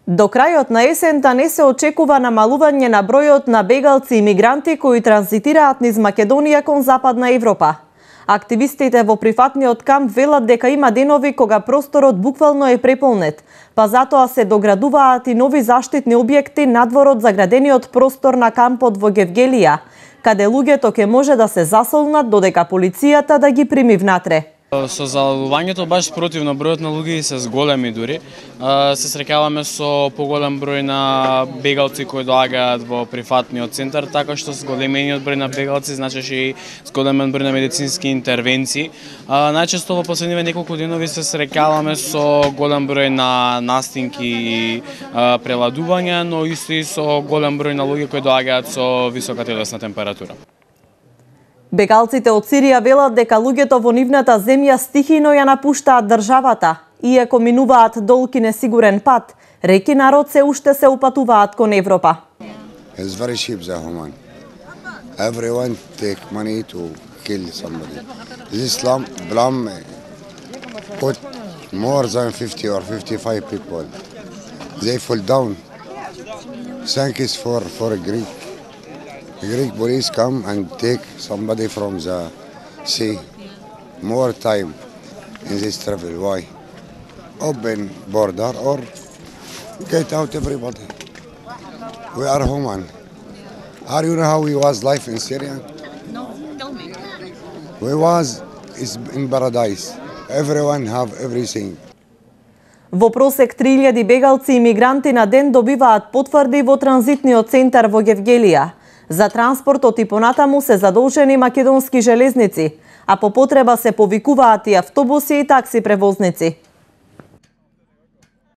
До крајот на есента не се очекува намалување на бројот на бегалци и мигранти кои транзитираат низ Македонија кон Западна Европа. Активистите во прифатниот камп велат дека има денови кога просторот буквално е преполнет, па затоа се доградуваат и нови заштитни објекти надвор од заградениот простор на кампот во Гевгелија, каде луѓето ќе може да се засолнат додека полицијата да ги прими внатре. Со залувањето баш спротивно, бројот на луѓе се зголеми дури. Се среќаваме со поголем број на бегалци кои доаѓаат во прифатниот центар, така што зголемениот број на бегалци значеше и зголемен број на медицински интервенции. Најчесто во последниве неколку денови се среќаваме со голем број на настинки и преладувања, но исто и со голем број на луѓе кои доаѓаат со висока телесна температура. Бегалците од Сирија велат дека луѓето во нивната земја стихино ја напуштаат државата, иако минуваат долг и несигурен пат, реки народ се уште се упатуваат кон Европа. It's very cheap, Zahuman. Everyone take money to kill somebody. This Islam put more than 50 or 55 people. They fall down. Thanks for Greek. Greek police come and take somebody from the sea. More time in this travel. Why? Open border or get out everybody. We are human. Are you know how we was life in Syria? No, tell me. We was in paradise. Everyone have everything. Во просек 3000 бегалци и мигранти на ден добиваат потврди во транзитниот центар во Гевгелија. За транспортот и понатаму се задолжени македонски железници, а по потреба се повикуваат и автобуси и такси превозници.